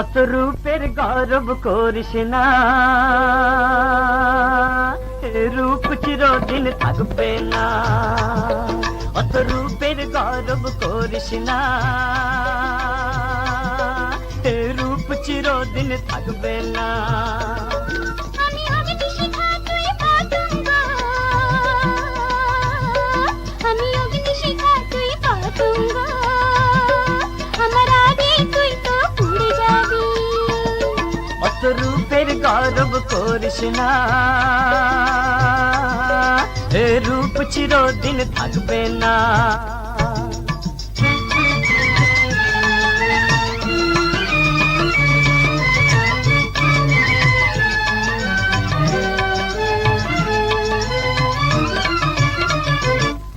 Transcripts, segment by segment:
অত রূপের গৌরব করিস না, এ রূপ চিরদিন থাকবে না। অত রূপের গৌরব করিস না, এ রূপ চিরদিন থাকবে না। রূপের গৌরব করিস না, এ রূপ চিরদিন থাকবে না।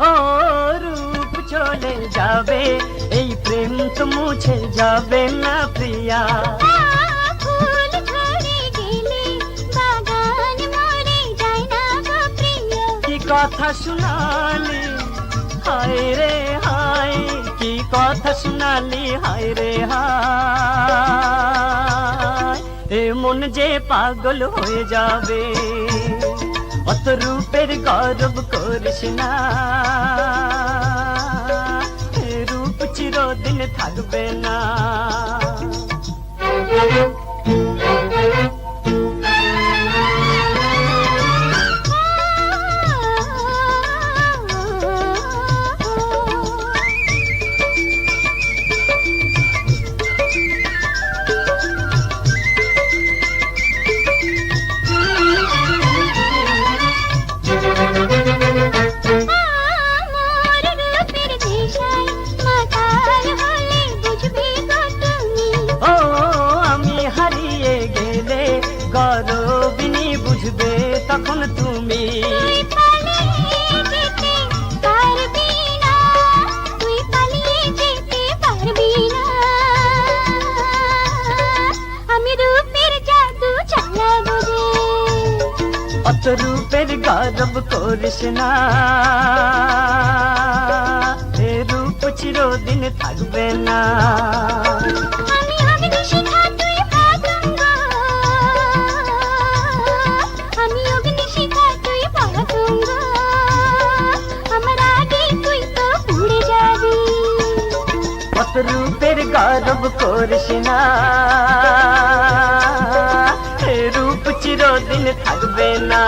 ও রূপ চলে যাবে, এই প্রেম তো মুছে যাবে না প্রিয়া। কথা শুনালি হায় রে হায়, কি কথা শুনালি হায় রে হায়, এ মন যে পাগল হয়ে যাবে। অত রূপের গৌরব করিস না, এ রূপ চিরদিন থাকবে না। গৌরবিনী বুঝবে তখন তুমি, আমি রূপের জাদু চালাবো রে। অত রূপের গৌরব করিস না, এ রূপ চিরদিন থাকবে না। রূপের গৌরব করিস না, এ রূপ চিরদিন থাকবে না।